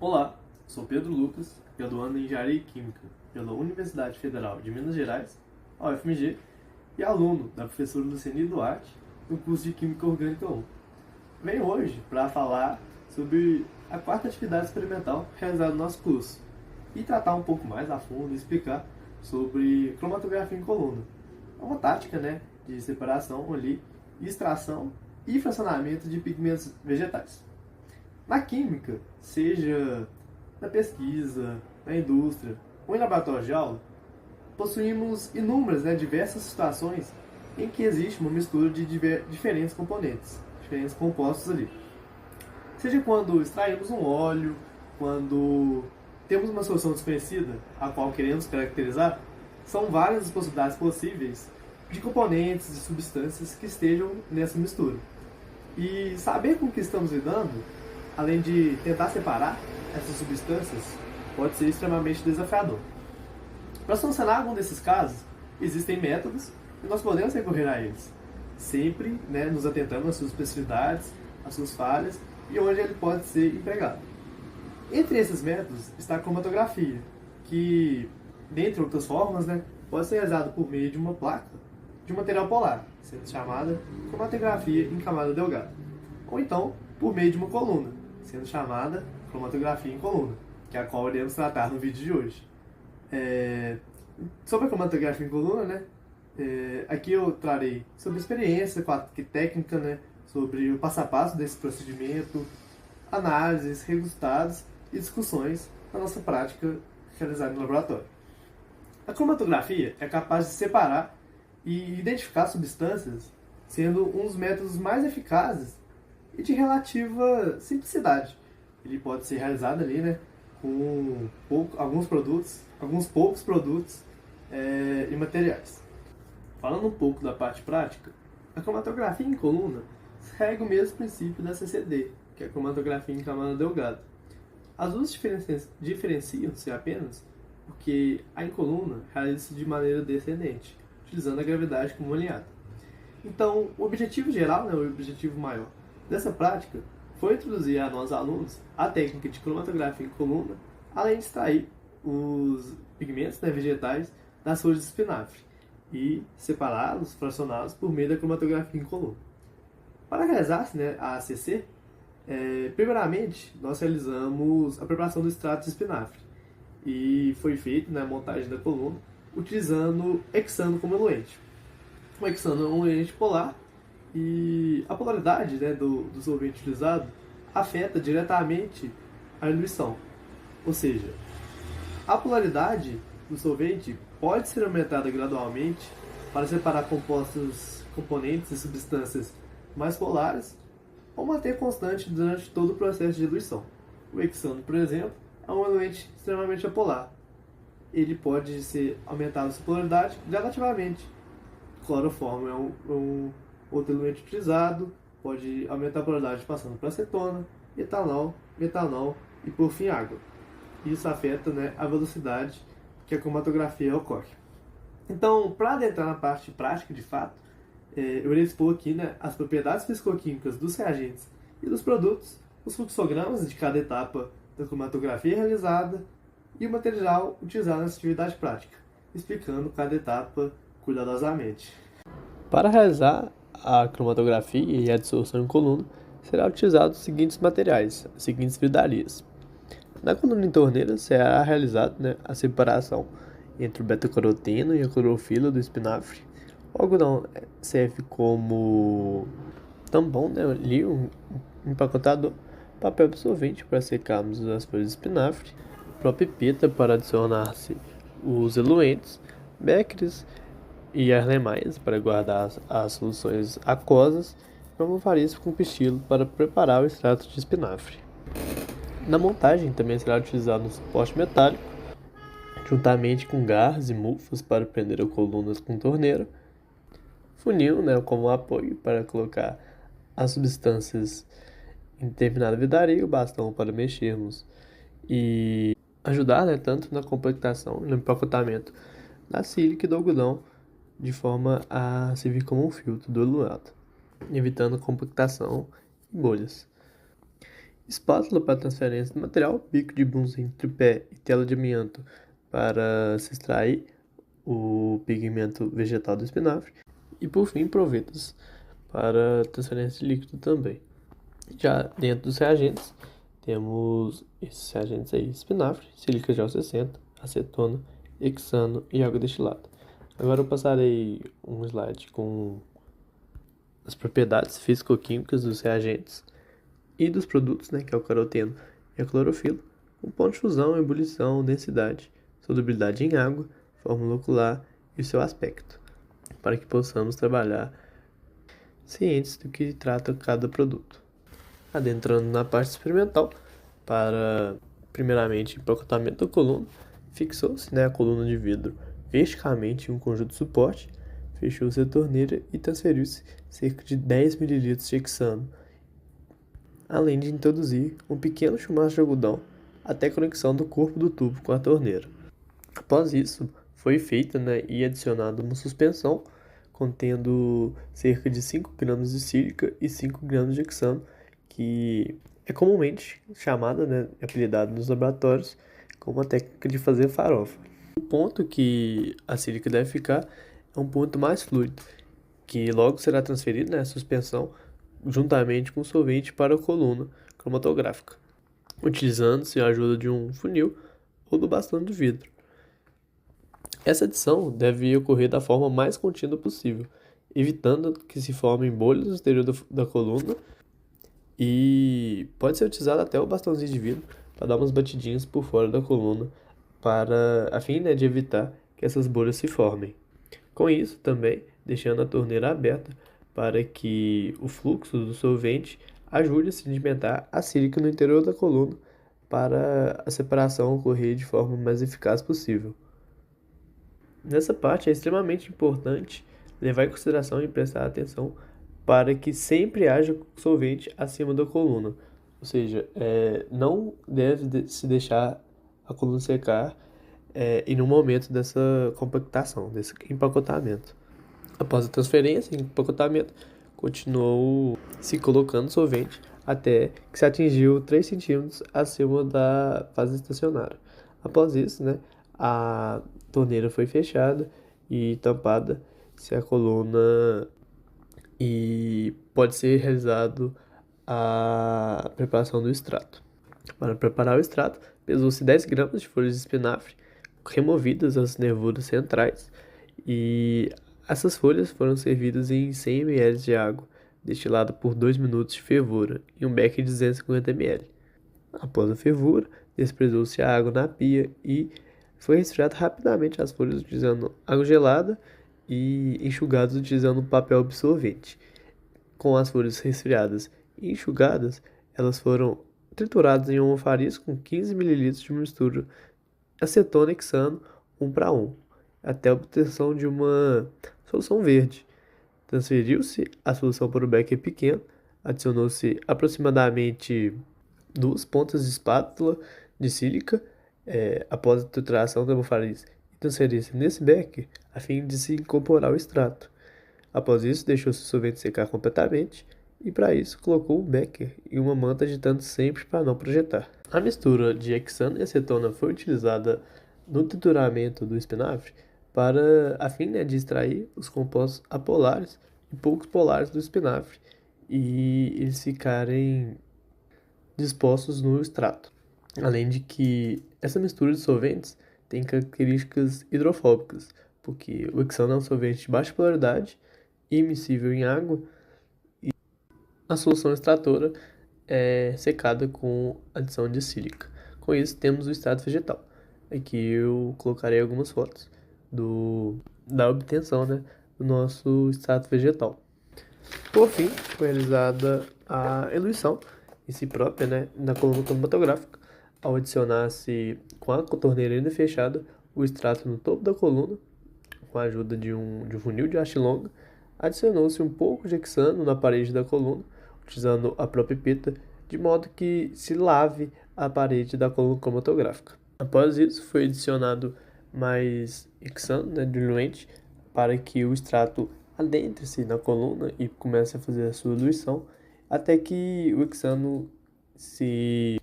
Olá, sou Pedro Lucas, graduando em Engenharia Química pela Universidade Federal de Minas Gerais, a UFMG, e aluno da professora Luciane Duarte, no curso de Química Orgânica 1. Venho hoje para falar sobre a quarta atividade experimental realizada no nosso curso e tratar um pouco mais a fundo e explicar sobre cromatografia em coluna. É uma tática, de separação ali, extração e fracionamento de pigmentos vegetais. Na química, seja na pesquisa, na indústria ou em laboratório de aula, possuímos inúmeras, diversas situações em que existe uma mistura de diferentes componentes, diferentes compostos ali. Seja quando extraímos um óleo, quando temos uma solução desconhecida, a qual queremos caracterizar, são várias as possibilidades possíveis de componentes e substâncias que estejam nessa mistura. E saber com o que estamos lidando, além de tentar separar essas substâncias, pode ser extremamente desafiador. Para solucionar algum desses casos, existem métodos e nós podemos recorrer a eles, sempre nos atentando às suas especificidades, às suas falhas e onde ele pode ser empregado. Entre esses métodos está a cromatografia, que, dentre outras formas, pode ser realizada por meio de uma placa de um material polar, sendo chamada cromatografia em camada delgada, ou então por meio de uma coluna, sendo chamada cromatografia em coluna, que é a qual iremos tratar no vídeo de hoje. Sobre a cromatografia em coluna, aqui eu trarei sobre a experiência com a técnica, sobre o passo a passo desse procedimento, análises, resultados e discussões da nossa prática realizada no laboratório. A cromatografia é capaz de separar e identificar substâncias, sendo um dos métodos mais eficazes e de relativa simplicidade. Ele pode ser realizado ali, com alguns poucos produtos e materiais. Falando um pouco da parte prática, a cromatografia em coluna segue o mesmo princípio da CCD, que é a cromatografia em camada delgada. As duas diferenciam-se apenas porque a em coluna realiza-se de maneira descendente, utilizando a gravidade como aliada. Então, o objetivo geral, o objetivo maior dessa prática foi introduzir a nós alunos a técnica de cromatografia em coluna, além de extrair os pigmentos vegetais das folhas de espinafre e separá-los, fracioná-los por meio da cromatografia em coluna. Para realizar-se a ACC, primeiramente nós realizamos a preparação do extrato de espinafre e foi feita a montagem da coluna utilizando hexano como eluente. O hexano é um eluente polar e a polaridade do solvente utilizado afeta diretamente a diluição. Ou seja, a polaridade do solvente pode ser aumentada gradualmente para separar componentes e substâncias mais polares ou manter constante durante todo o processo de diluição. O hexano, por exemplo, é um eluente extremamente apolar. Ele pode ser aumentado sua polaridade gradativamente. Cloroformo é um outro eluente utilizado, pode aumentar a polaridade passando para acetona, etanol, metanol e por fim água. Isso afeta a velocidade que a cromatografia ocorre. Então, para adentrar na parte prática de fato, eu irei expor aqui as propriedades fisicoquímicas dos reagentes e dos produtos, os fluxogramas de cada etapa da cromatografia realizada e o material utilizado nessa atividade prática, explicando cada etapa cuidadosamente. Para realizar a cromatografia e a dissolução em coluna, será utilizado os seguintes materiais, as seguintes vidrarias. Na coluna em torneira será realizada a separação entre o beta-caroteno e a clorofila do espinafre. O algodão serve como tampão, ali um empacotador, papel absorvente para secarmos as folhas de espinafre, a pipeta para adicionar-se os eluentes, becres e arlemais para guardar as soluções aquosas, e uma varilha com pistilo para preparar o extrato de espinafre. Na montagem também será utilizado um suporte metálico, juntamente com garras e mufas para prender as colunas com torneira, funil como apoio para colocar as substâncias em determinada vidraria e o bastão para mexermos e ajudar tanto na compactação e no empacotamento da sílica e do algodão, de forma a servir como um filtro do eluato, evitando compactação e bolhas. espátula para transferência do material, bico de bunsen, tripé e tela de amianto para se extrair o pigmento vegetal do espinafre e, por fim, provetas para transferência de líquido também. Já dentro dos reagentes, temos esses reagentes aí: espinafre, sílica gel 60, acetona, hexano e água destilada. Agora eu passarei um slide com as propriedades físico-químicas dos reagentes e dos produtos, né, que é o caroteno e a clorofila, com ponto de fusão, ebulição, densidade, solubilidade em água, forma molecular e o seu aspecto, para que possamos trabalhar cientes do que trata cada produto. Adentrando na parte experimental, para primeiramente empacotamento da coluna, fixou-se, né, a coluna de vidro verticalmente em um conjunto de suporte, fechou-se a torneira e transferiu-se cerca de 10 ml de hexano, além de introduzir um pequeno chumaço de algodão até a conexão do corpo do tubo com a torneira. Após isso, foi feita, né, e adicionada uma suspensão contendo cerca de 5 gramas de sílica e 5 gramas de hexano, que é comumente chamada, né, apelidada nos laboratórios como a técnica de fazer farofa. O ponto que a sílica deve ficar é um ponto mais fluido, que logo será transferido, né, a suspensão juntamente com o solvente para a coluna cromatográfica, utilizando-se a ajuda de um funil ou do bastão de vidro. Essa adição deve ocorrer da forma mais contínua possível, evitando que se formem bolhas no exterior da coluna, e pode ser utilizado até o bastãozinho de vidro para dar umas batidinhas por fora da coluna, a fim, né, de evitar que essas bolhas se formem. Com isso, também deixando a torneira aberta para que o fluxo do solvente ajude a sedimentar a sílica no interior da coluna para a separação ocorrer de forma mais eficaz possível. Nessa parte é extremamente importante levar em consideração e prestar atenção para que sempre haja solvente acima da coluna, ou seja, não deve se deixar a coluna secar e no momento dessa compactação, desse empacotamento. Após a transferência e empacotamento, continuou se colocando solvente até que se atingiu 3 centímetros acima da fase estacionária. Após isso, né, a torneira foi fechada e tampada se a coluna e pode ser realizado a preparação do extrato. Para preparar o extrato, pesou-se 10 gramas de folhas de espinafre, removidas as nervuras centrais, e essas folhas foram servidas em 100 ml de água, destilada por 2 minutos de fervura, em um becker de 250 ml. Após a fervura, desprezou-se a água na pia e foi resfriado rapidamente as folhas utilizando água gelada e enxugadas utilizando papel absorvente. Com as folhas resfriadas e enxugadas, elas foram trituradas em uma farinha com 15 ml de mistura acetona e hexano 1 para 1, até a obtenção de uma solução verde. Transferiu-se a solução para o becker pequeno, adicionou-se aproximadamente 2 pontas de espátula de sílica após a trituração da hemofariz e transferir-se nesse becker a fim de se incorporar ao extrato. Após isso, deixou-se o solvente secar completamente e, para isso, colocou um becker e uma manta agitando sempre para não projetar. A mistura de hexano e acetona foi utilizada no trituramento do espinafre a fim, né, de extrair os compostos apolares e poucos polares do espinafre e eles ficarem dispostos no extrato. Além de que essa mistura de solventes tem características hidrofóbicas, porque o hexano é um solvente de baixa polaridade, imiscível em água, e a solução extratora é secada com adição de sílica. Com isso, temos o extrato vegetal. Aqui eu colocarei algumas fotos da obtenção, né, do nosso extrato vegetal. Por fim, foi realizada a eluição em si própria, né, na coluna cromatográfica, ao adicionar-se com a torneira ainda fechada o extrato no topo da coluna, com a ajuda de um funil de haste longa, adicionou-se um pouco de hexano na parede da coluna, utilizando a própria pipeta, de modo que se lave a parede da coluna cromatográfica. Após isso, foi adicionado mais hexano, né, diluente, para que o extrato adentre-se na coluna e comece a fazer a sua diluição, até que o hexano se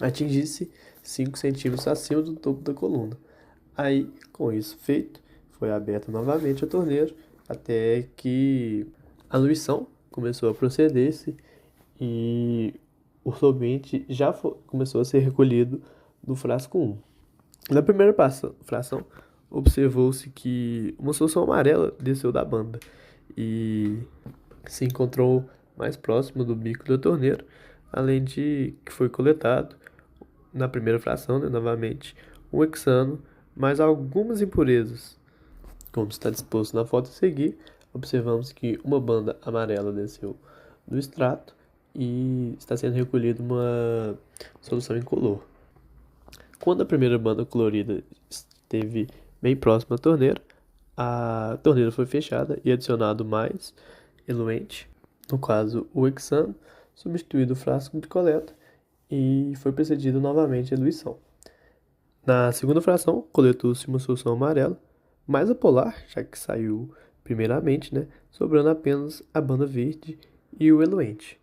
atingisse 5 centímetros acima do topo da coluna. Aí, com isso feito, foi aberta novamente a torneira até que a diluição começou a proceder-se e o solvente já começou a ser recolhido do frasco 1. Na primeira fração, observou-se que uma solução amarela desceu da banda e se encontrou mais próximo do bico da torneira, além de que foi coletado, na primeira fração, né, novamente, um hexano, mais algumas impurezas. Como está disposto na foto a seguir, observamos que uma banda amarela desceu do extrato e está sendo recolhida uma solução incolor. Quando a primeira banda colorida esteve bem próxima à torneira, a torneira foi fechada e adicionado mais eluente, no caso o hexano, substituído o frasco de coleta e foi precedida novamente a diluição. Na segunda fração, coletou-se uma solução amarela, mais apolar, já que saiu primeiramente, né, sobrando apenas a banda verde e o eluente.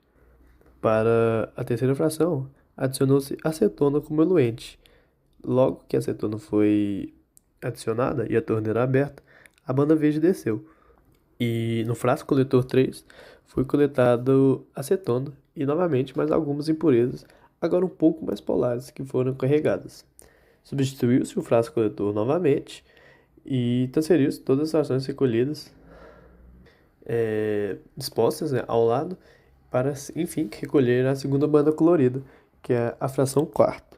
Para a terceira fração, adicionou-se acetona como eluente. Logo que a acetona foi adicionada e a torneira aberta, a banda verde desceu. E no frasco coletor 3 foi coletado acetona e novamente mais algumas impurezas, agora um pouco mais polares, que foram carregadas. Substituiu-se o frasco coletor novamente e transferiu-se todas as frações recolhidas, dispostas, né, ao lado, para, enfim, recolher a segunda banda colorida, que é a fração quarto.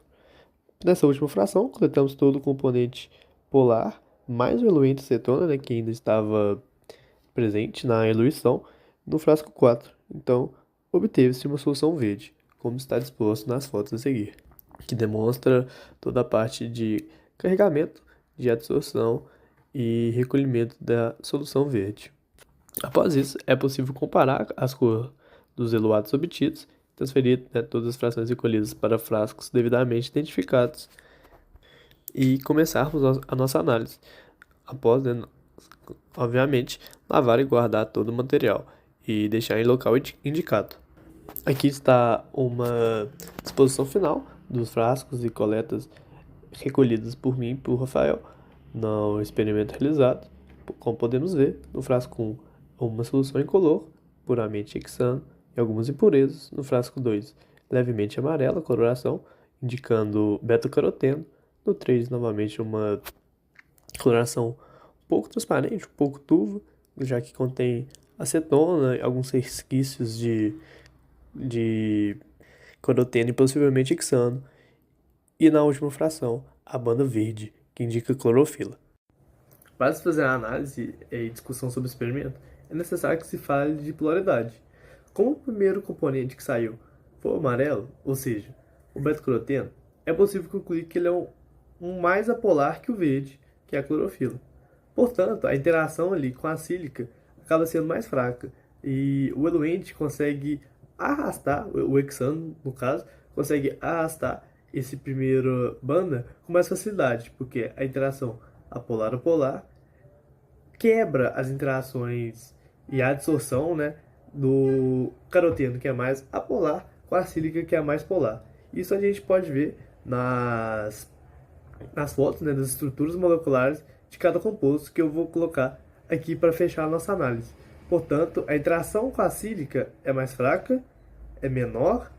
Nessa última fração, coletamos todo o componente polar, mais o eluente acetona, né, que ainda estava presente na eluição, no frasco 4. Então, obteve-se uma solução verde, como está disposto nas fotos a seguir, que demonstra toda a parte de carregamento, de adsorção e recolhimento da solução verde. Após isso, é possível comparar as cores dos eluatos obtidos, transferir, né, todas as frações recolhidas para frascos devidamente identificados e começarmos a nossa análise. Após, né, obviamente, lavar e guardar todo o material e deixar em local indicado. Aqui está uma disposição final dos frascos e coletas recolhidas por mim e por Rafael no experimento realizado. Como podemos ver, no frasco 1, uma solução incolor, puramente hexano e algumas impurezas. No frasco 2, levemente amarela, coloração, indicando beta-caroteno. No 3, novamente, uma coloração um pouco transparente, um pouco turva, já que contém acetona e alguns resquícios de caroteno e possivelmente hexano. E na última fração, a banda verde, que indica clorofila. Para se fazer a análise e discussão sobre o experimento, é necessário que se fale de polaridade. Como o primeiro componente que saiu foi o amarelo, ou seja, o beta-caroteno, é possível concluir que ele é um mais apolar que o verde, que é a clorofila. Portanto, a interação ali com a sílica acaba sendo mais fraca e o eluente consegue arrastar, o hexano, no caso, consegue arrastar esse primeiro banda com mais facilidade, porque a interação apolar-apolar quebra as interações e a adsorção, né, do caroteno, que é mais apolar, com a sílica, que é mais polar. Isso a gente pode ver nas fotos, né, das estruturas moleculares de cada composto, que eu vou colocar aqui para fechar a nossa análise. Portanto, a interação com a sílica é mais fraca, é menor,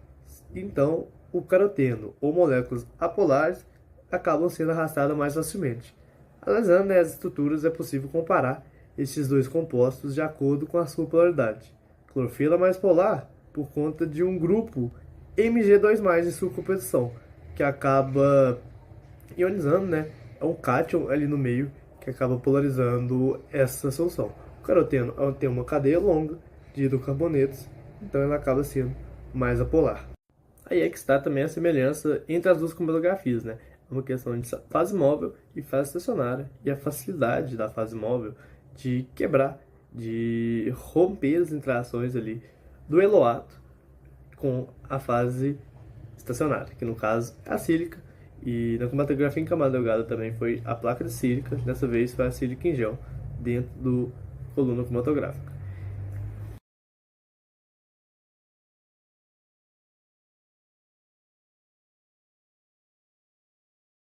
então o caroteno ou moléculas apolares acabam sendo arrastadas mais facilmente. Analisando, né, as estruturas, é possível comparar esses dois compostos de acordo com a sua polaridade. Clorofila mais polar por conta de um grupo Mg2+, em sua composição, que acaba ionizando, né? É um cátion ali no meio que acaba polarizando essa solução. O caroteno tem uma cadeia longa de hidrocarbonetos, então ela acaba sendo mais apolar. Aí é que está também a semelhança entre as duas cromatografias, né? É uma questão de fase móvel e fase estacionária, e a facilidade da fase móvel de quebrar, de romper as interações ali do eloato com a fase estacionária, que no caso é a sílica, e na cromatografia em camada delgada também foi a placa de sílica, dessa vez foi a sílica em gel dentro do coluna cromatográfica.